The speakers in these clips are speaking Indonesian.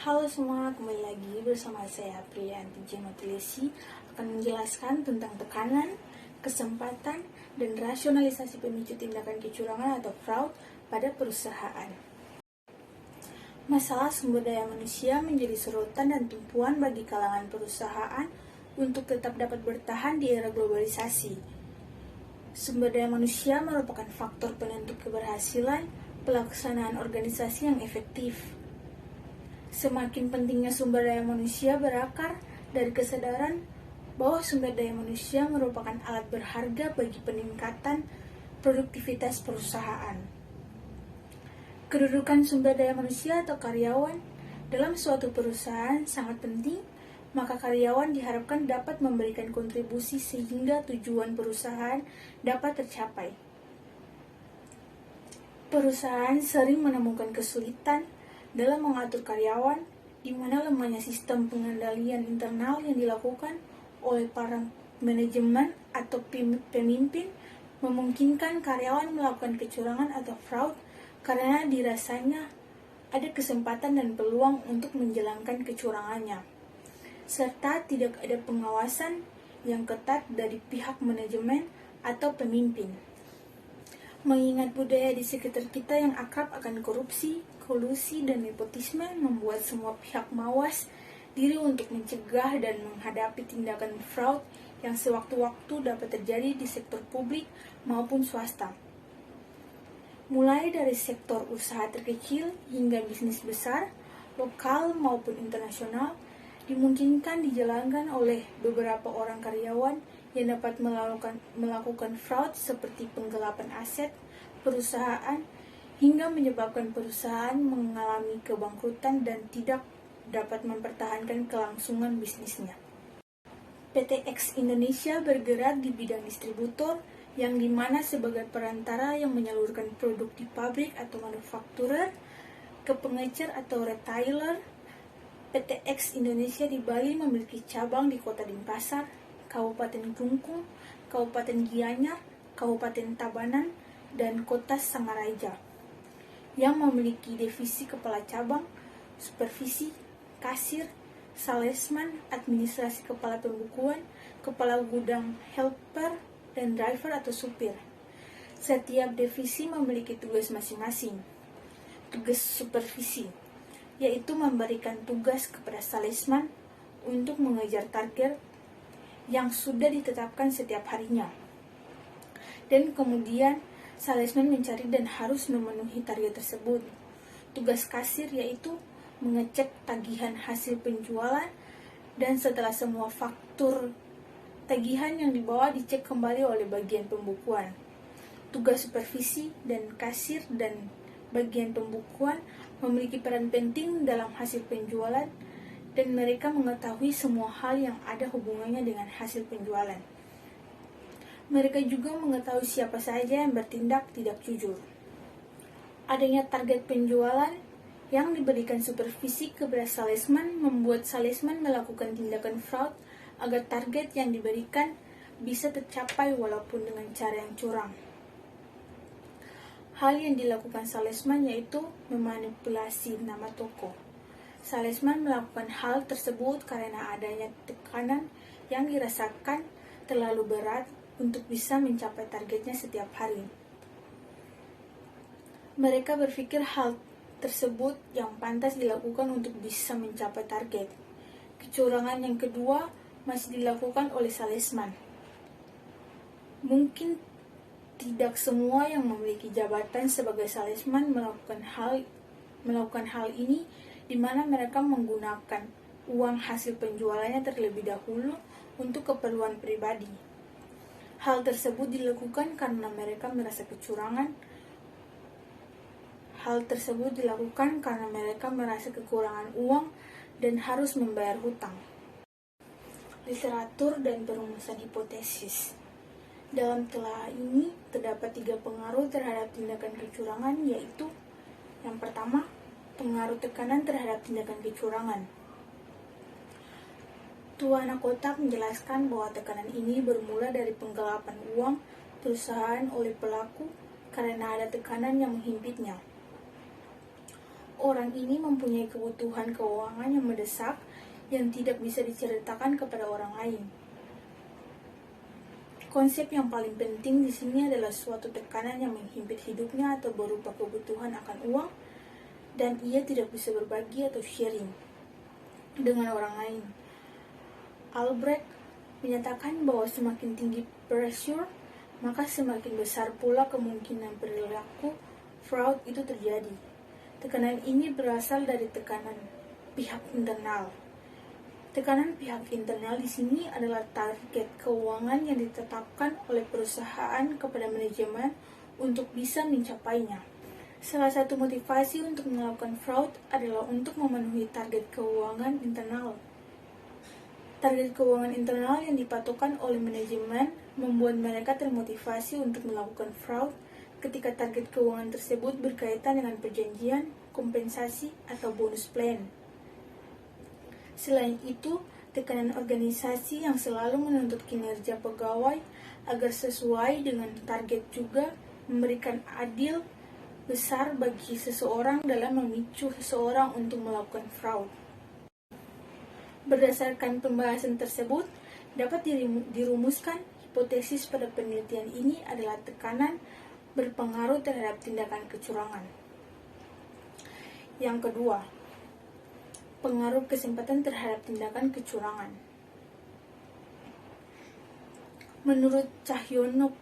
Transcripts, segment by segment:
Halo semua, kembali lagi bersama saya Priyanti Jenotilesi akan menjelaskan tentang tekanan, kesempatan, dan rasionalisasi pemicu tindakan kecurangan atau fraud pada perusahaan. Masalah sumber daya manusia menjadi sorotan dan tumpuan bagi kalangan perusahaan untuk tetap dapat bertahan di era globalisasi. Sumber daya manusia merupakan faktor penentu keberhasilan pelaksanaan organisasi yang efektif. Semakin pentingnya sumber daya manusia berakar dari kesadaran bahwa sumber daya manusia merupakan alat berharga bagi peningkatan produktivitas perusahaan. Kedudukan sumber daya manusia atau karyawan dalam suatu perusahaan sangat penting, maka karyawan diharapkan dapat memberikan kontribusi sehingga tujuan perusahaan dapat tercapai. Perusahaan sering menemukan kesulitan dalam mengatur karyawan, di mana lemahnya sistem pengendalian internal yang dilakukan oleh para manajemen atau pemimpin memungkinkan karyawan melakukan kecurangan atau fraud karena dirasanya ada kesempatan dan peluang untuk menjalankan kecurangannya, serta tidak ada pengawasan yang ketat dari pihak manajemen atau pemimpin. Mengingat budaya di sekitar kita yang akrab akan korupsi, kolusi, dan nepotisme membuat semua pihak mawas diri untuk mencegah dan menghadapi tindakan fraud yang sewaktu-waktu dapat terjadi di sektor publik maupun swasta. Mulai dari sektor usaha terkecil hingga bisnis besar, lokal maupun internasional, dimungkinkan dijalankan oleh beberapa orang karyawan yang dapat melakukan fraud seperti penggelapan aset perusahaan hingga menyebabkan perusahaan mengalami kebangkrutan dan tidak dapat mempertahankan kelangsungan bisnisnya. PT X Indonesia bergerak di bidang distributor yang dimana sebagai perantara yang menyalurkan produk di pabrik atau manufakturer ke pengecer atau retailer. PT X Indonesia di Bali memiliki cabang di Kota Denpasar, Kabupaten Klungkung, Kabupaten Gianyar, Kabupaten Tabanan, dan Kota Sangaraja, yang memiliki divisi kepala cabang, supervisi, kasir, salesman, administrasi kepala pembukuan, kepala gudang, helper, dan driver atau supir. Setiap divisi memiliki tugas masing-masing. Tugas supervisi yaitu memberikan tugas kepada salesman untuk mengejar target yang sudah ditetapkan setiap harinya. Dan kemudian salesman mencari dan harus memenuhi target tersebut. Tugas kasir yaitu mengecek tagihan hasil penjualan dan setelah semua faktur tagihan yang dibawa dicek kembali oleh bagian pembukuan. Tugas supervisi dan kasir dan bagian pembukuan memiliki peran penting dalam hasil penjualan dan mereka mengetahui semua hal yang ada hubungannya dengan hasil penjualan. Mereka juga mengetahui siapa saja yang bertindak tidak jujur. Adanya target penjualan yang diberikan supervisi kepada salesman membuat salesman melakukan tindakan fraud agar target yang diberikan bisa tercapai walaupun dengan cara yang curang. Hal yang dilakukan salesman yaitu memanipulasi nama toko. Salesman melakukan hal tersebut karena adanya tekanan yang dirasakan terlalu berat untuk bisa mencapai targetnya setiap hari. Mereka berpikir hal tersebut yang pantas dilakukan untuk bisa mencapai target. Kecurangan yang kedua masih dilakukan oleh salesman. Mungkin tidak semua yang memiliki jabatan sebagai salesman melakukan hal ini, di mana mereka menggunakan uang hasil penjualannya terlebih dahulu untuk keperluan pribadi. Hal tersebut dilakukan karena mereka merasa kecurangan. Hal tersebut dilakukan karena mereka merasa kekurangan uang dan harus membayar hutang. Literatur dan perumusan hipotesis. Dalam telah ini terdapat 3 pengaruh terhadap tindakan kecurangan, yaitu yang pertama, pengaruh tekanan terhadap tindakan kecurangan. Tuana Kotak menjelaskan bahwa tekanan ini bermula dari penggelapan uang perusahaan oleh pelaku karena ada tekanan yang menghimpitnya. orang ini mempunyai kebutuhan keuangan yang mendesak yang tidak bisa diceritakan kepada orang lain. Konsep yang paling penting di sini adalah suatu tekanan yang menghimpit hidupnya atau berupa kebutuhan akan uang, dan ia tidak bisa berbagi atau sharing dengan orang lain. Albrecht menyatakan bahwa semakin tinggi pressure, maka semakin besar pula kemungkinan perilaku fraud itu terjadi. Tekanan ini berasal dari tekanan pihak internal. Tekanan pihak internal di sini adalah target keuangan yang ditetapkan oleh perusahaan kepada manajemen untuk bisa mencapainya. Salah satu motivasi untuk melakukan fraud adalah untuk memenuhi target keuangan internal. Target keuangan internal yang dipatokan oleh manajemen membuat mereka termotivasi untuk melakukan fraud ketika target keuangan tersebut berkaitan dengan perjanjian, kompensasi, atau bonus plan. Selain itu, tekanan organisasi yang selalu menuntut kinerja pegawai agar sesuai dengan target juga memberikan adil besar bagi seseorang dalam memicu seseorang untuk melakukan fraud. Berdasarkan pembahasan tersebut, dapat dirumuskan hipotesis pada penelitian ini adalah tekanan berpengaruh terhadap tindakan kecurangan. Yang kedua, pengaruh kesempatan terhadap tindakan kecurangan. Menurut Cahyono,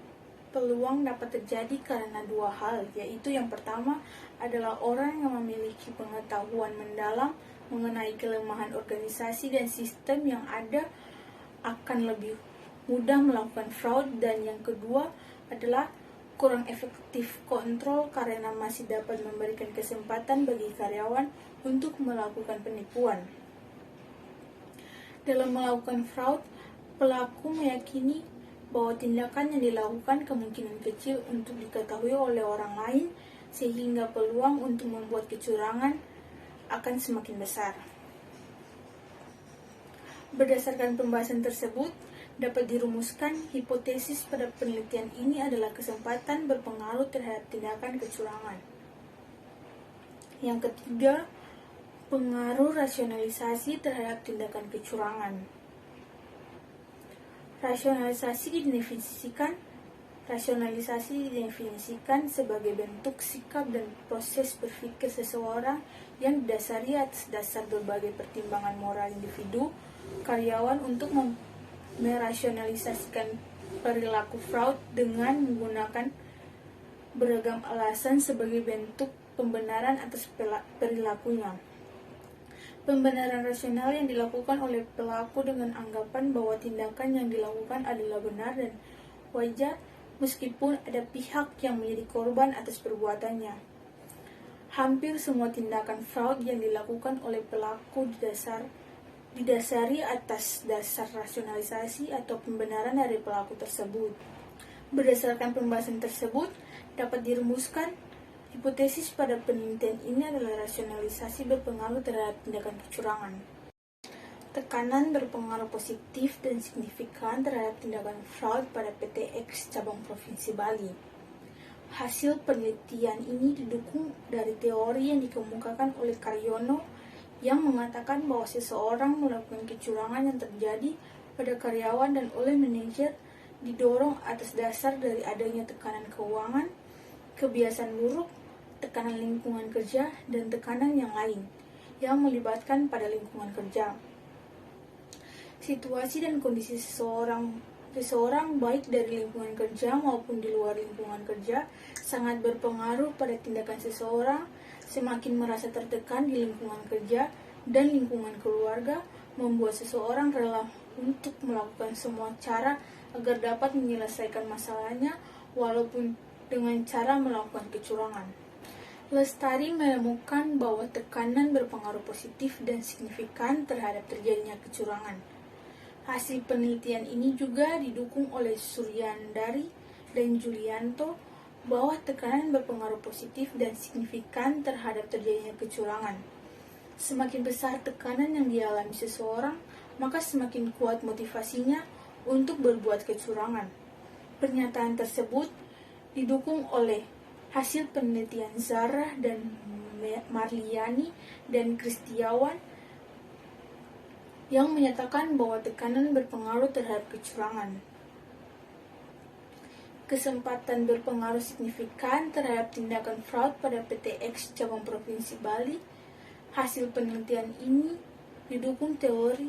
peluang dapat terjadi karena dua hal, yaitu yang pertama adalah orang yang memiliki pengetahuan mendalam mengenai kelemahan organisasi dan sistem yang ada akan lebih mudah melakukan fraud, dan yang kedua adalah kurang efektif kontrol karena masih dapat memberikan kesempatan bagi karyawan untuk melakukan penipuan. Dalam melakukan fraud, pelaku meyakini bahwa tindakan yang dilakukan kemungkinan kecil untuk diketahui oleh orang lain, sehingga peluang untuk membuat kecurangan akan semakin besar. Berdasarkan pembahasan tersebut, dapat dirumuskan hipotesis pada penelitian ini adalah kesempatan berpengaruh terhadap tindakan kecurangan. Yang ketiga, pengaruh rasionalisasi terhadap tindakan kecurangan. Rasionalisasi didefinisikan sebagai bentuk sikap dan proses berpikir seseorang yang didasari atas dasar berbagai pertimbangan moral individu, karyawan untuk merasionalisasikan perilaku fraud dengan menggunakan beragam alasan sebagai bentuk pembenaran atas perilakunya. Pembenaran rasional yang dilakukan oleh pelaku dengan anggapan bahwa tindakan yang dilakukan adalah benar dan wajar meskipun ada pihak yang menjadi korban atas perbuatannya. Hampir semua tindakan fraud yang dilakukan oleh pelaku didasari atas dasar rasionalisasi atau pembenaran dari pelaku tersebut. Berdasarkan pembahasan tersebut, dapat dirumuskan hipotesis pada penelitian ini adalah rasionalisasi berpengaruh terhadap tindakan kecurangan. Tekanan berpengaruh positif dan signifikan terhadap tindakan fraud pada PT X cabang Provinsi Bali. Hasil penelitian ini didukung dari teori yang dikemukakan oleh Karyono yang mengatakan bahwa seseorang melakukan kecurangan yang terjadi pada karyawan dan oleh manajer didorong atas dasar dari adanya tekanan keuangan, kebiasaan buruk, tekanan lingkungan kerja, dan tekanan yang lain yang melibatkan pada lingkungan kerja. Situasi dan kondisi seseorang baik dari lingkungan kerja maupun di luar lingkungan kerja sangat berpengaruh pada tindakan seseorang. Semakin merasa tertekan di lingkungan kerja dan lingkungan keluarga membuat seseorang rela untuk melakukan semua cara agar dapat menyelesaikan masalahnya walaupun dengan cara melakukan kecurangan. Lestari menemukan bahwa tekanan berpengaruh positif dan signifikan terhadap terjadinya kecurangan. Hasil penelitian ini juga didukung oleh Suryandari dan Julianto bahwa tekanan berpengaruh positif dan signifikan terhadap terjadinya kecurangan. Semakin besar tekanan yang dialami seseorang, maka semakin kuat motivasinya untuk berbuat kecurangan. Pernyataan tersebut didukung oleh hasil penelitian Zarrah dan Marliani dan Kristiawan yang menyatakan bahwa tekanan berpengaruh terhadap kecurangan. Kesempatan berpengaruh signifikan terhadap tindakan fraud pada PTX cabang Provinsi Bali. Hasil penelitian ini didukung teori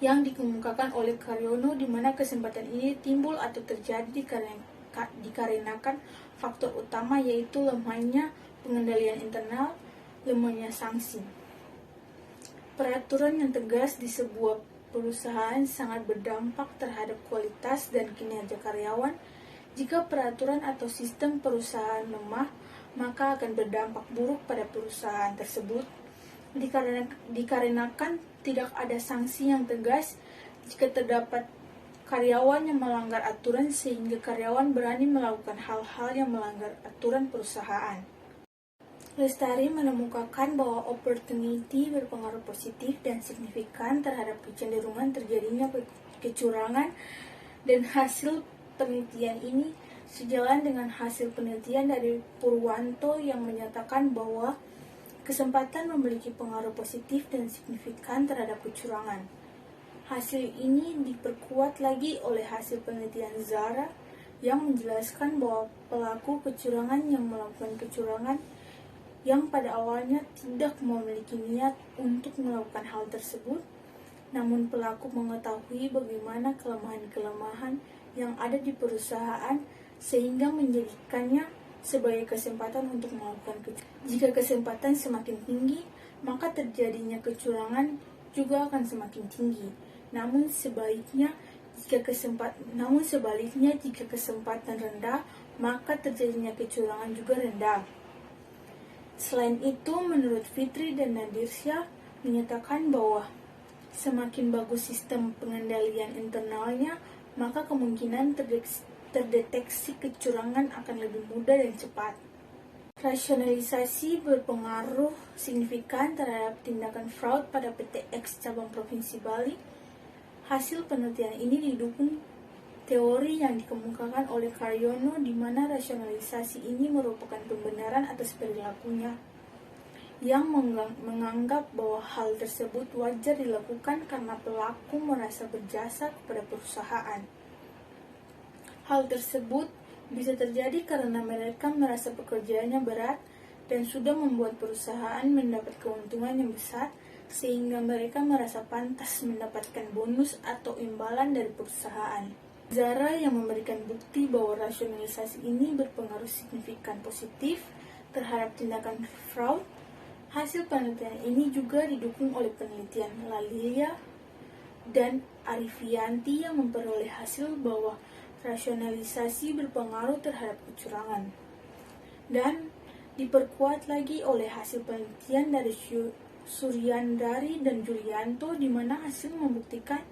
yang dikemukakan oleh Karyono, di mana kesempatan ini timbul atau terjadi dikarenakan faktor utama, yaitu lemahnya pengendalian internal, lemahnya sanksi. Peraturan yang tegas di sebuah perusahaan sangat berdampak terhadap kualitas dan kinerja karyawan. Jika peraturan atau sistem perusahaan lemah, maka akan berdampak buruk pada perusahaan tersebut. Dikarenakan tidak ada sanksi yang tegas jika terdapat karyawan yang melanggar aturan, sehingga karyawan berani melakukan hal-hal yang melanggar aturan perusahaan. Lestari menemukan bahwa opportunity berpengaruh positif dan signifikan terhadap kecenderungan terjadinya kecurangan, dan hasil penelitian ini sejalan dengan hasil penelitian dari Purwanto yang menyatakan bahwa kesempatan memiliki pengaruh positif dan signifikan terhadap kecurangan. Hasil ini diperkuat lagi oleh hasil penelitian Zara yang menjelaskan bahwa pelaku kecurangan yang melakukan kecurangan yang pada awalnya tidak memiliki niat untuk melakukan hal tersebut, namun pelaku mengetahui bagaimana kelemahan-kelemahan yang ada di perusahaan sehingga menjadikannya sebagai kesempatan untuk melakukan kecurangan. Jika kesempatan semakin tinggi, maka terjadinya kecurangan juga akan semakin tinggi. Namun sebaliknya jika kesempatan rendah, maka terjadinya kecurangan juga rendah. Selain itu, menurut Fitri dan Nadirsya menyatakan bahwa semakin bagus sistem pengendalian internalnya, maka kemungkinan terdeteksi kecurangan akan lebih mudah dan cepat. Rasionalisasi berpengaruh signifikan terhadap tindakan fraud pada PTX cabang Provinsi Bali. Hasil penelitian ini didukung teori yang dikemukakan oleh Karyono, di mana rasionalisasi ini merupakan pembenaran atas perilakunya, yang menganggap bahwa hal tersebut wajar dilakukan karena pelaku merasa berjasa kepada perusahaan. Hal tersebut bisa terjadi karena mereka merasa pekerjaannya berat dan sudah membuat perusahaan mendapat keuntungan yang besar, sehingga mereka merasa pantas mendapatkan bonus atau imbalan dari perusahaan. Zara yang memberikan bukti bahwa rasionalisasi ini berpengaruh signifikan positif terhadap tindakan fraud. Hasil penelitian ini juga didukung oleh penelitian Lalilia dan Arifianti yang memperoleh hasil bahwa rasionalisasi berpengaruh terhadap kecurangan, dan diperkuat lagi oleh hasil penelitian dari Suryandari dan Julianto, di mana hasil membuktikan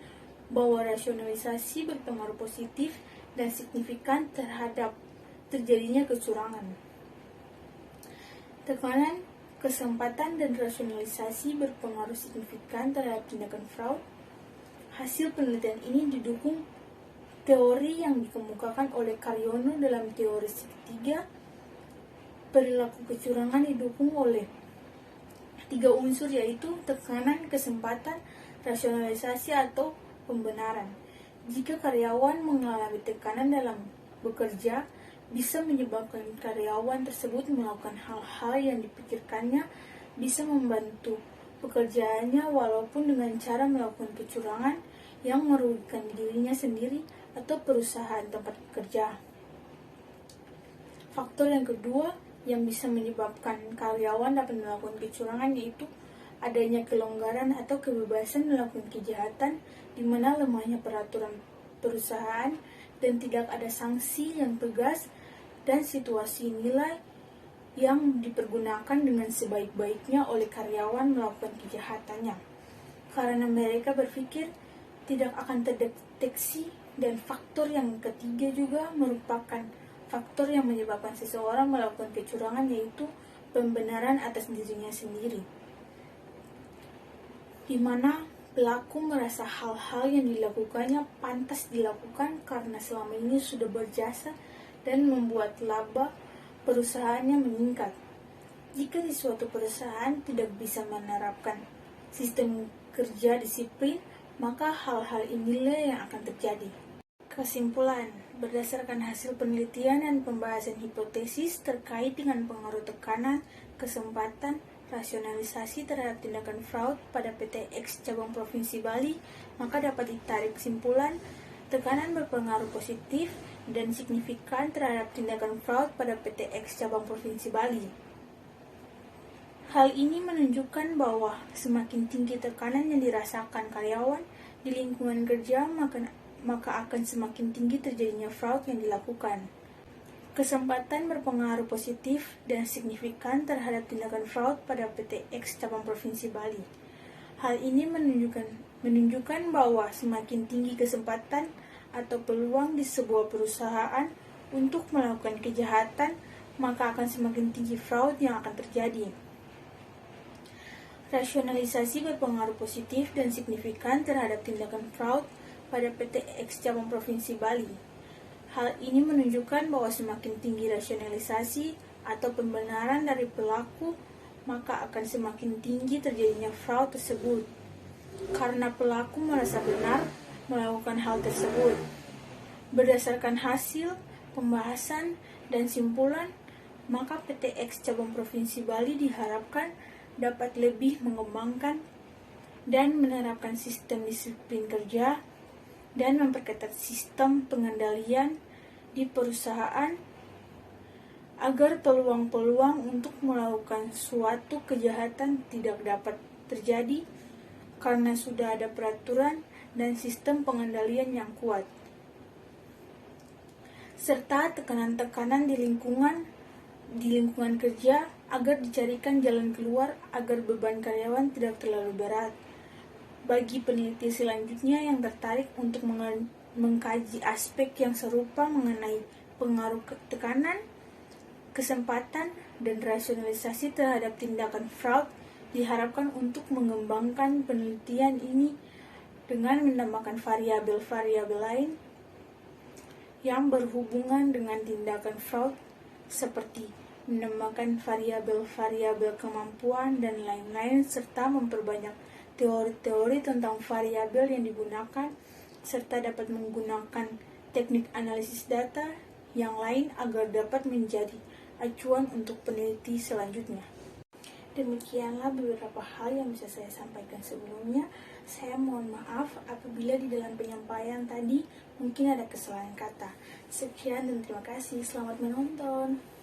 bahwa rasionalisasi berpengaruh positif dan signifikan terhadap terjadinya kecurangan. Tekanan, kesempatan, dan rasionalisasi berpengaruh signifikan terhadap tindakan fraud. Hasil penelitian ini didukung teori yang dikemukakan oleh Karyono dalam teori segitiga. Perilaku kecurangan didukung oleh 3 unsur, yaitu tekanan, kesempatan, rasionalisasi atau pembenaran. Jika karyawan mengalami tekanan dalam bekerja, bisa menyebabkan karyawan tersebut melakukan hal-hal yang dipikirkannya bisa membantu pekerjaannya, walaupun dengan cara melakukan kecurangan yang merugikan dirinya sendiri atau perusahaan tempat bekerja. Faktor yang kedua yang bisa menyebabkan karyawan dapat melakukan kecurangan yaitu adanya kelonggaran atau kebebasan melakukan kejahatan, di mana lemahnya peraturan perusahaan dan tidak ada sanksi yang tegas, dan situasi nilai yang dipergunakan dengan sebaik-baiknya oleh karyawan melakukan kejahatannya, karena mereka berpikir tidak akan terdeteksi. Dan faktor yang ketiga juga merupakan faktor yang menyebabkan seseorang melakukan kecurangan, yaitu pembenaran atas dirinya sendiri, di mana pelaku merasa hal-hal yang dilakukannya pantas dilakukan karena selama ini sudah berjasa dan membuat laba perusahaannya meningkat. Jika di suatu perusahaan tidak bisa menerapkan sistem kerja disiplin, maka hal-hal inilah yang akan terjadi. Kesimpulan, berdasarkan hasil penelitian dan pembahasan hipotesis terkait dengan pengaruh tekanan, kesempatan, rasionalisasi terhadap tindakan fraud pada PT X cabang Provinsi Bali, maka dapat ditarik kesimpulan tekanan berpengaruh positif dan signifikan terhadap tindakan fraud pada PT X cabang Provinsi Bali. Hal ini menunjukkan bahwa semakin tinggi tekanan yang dirasakan karyawan di lingkungan kerja, maka akan semakin tinggi terjadinya fraud yang dilakukan. Kesempatan berpengaruh positif dan signifikan terhadap tindakan fraud pada PT X cabang Provinsi Bali. Hal ini menunjukkan bahwa semakin tinggi kesempatan atau peluang di sebuah perusahaan untuk melakukan kejahatan, maka akan semakin tinggi fraud yang akan terjadi. Rasionalisasi berpengaruh positif dan signifikan terhadap tindakan fraud pada PT X cabang Provinsi Bali. Hal ini menunjukkan bahwa semakin tinggi rasionalisasi atau pembenaran dari pelaku, maka akan semakin tinggi terjadinya fraud tersebut. Karena pelaku merasa benar melakukan hal tersebut. Berdasarkan hasil, pembahasan, dan simpulan, maka PT X cabang Provinsi Bali diharapkan dapat lebih mengembangkan dan menerapkan sistem disiplin kerja dan memperketat sistem pengendalian di perusahaan agar peluang-peluang untuk melakukan suatu kejahatan tidak dapat terjadi karena sudah ada peraturan dan sistem pengendalian yang kuat, serta tekanan-tekanan di lingkungan kerja agar dicarikan jalan keluar agar beban karyawan tidak terlalu berat. Bagi peneliti selanjutnya yang tertarik untuk mengkaji aspek yang serupa mengenai pengaruh tekanan, kesempatan, dan rasionalisasi terhadap tindakan fraud, diharapkan untuk mengembangkan penelitian ini dengan menambahkan variabel-variabel lain yang berhubungan dengan tindakan fraud, seperti menambahkan variabel-variabel kemampuan dan lain-lain, serta memperbanyak teori-teori tentang variabel yang digunakan, serta dapat menggunakan teknik analisis data yang lain agar dapat menjadi acuan untuk peneliti selanjutnya. Demikianlah beberapa hal yang bisa saya sampaikan sebelumnya. Saya mohon maaf apabila di dalam penyampaian tadi mungkin ada kesalahan kata. Sekian dan terima kasih. Selamat menonton.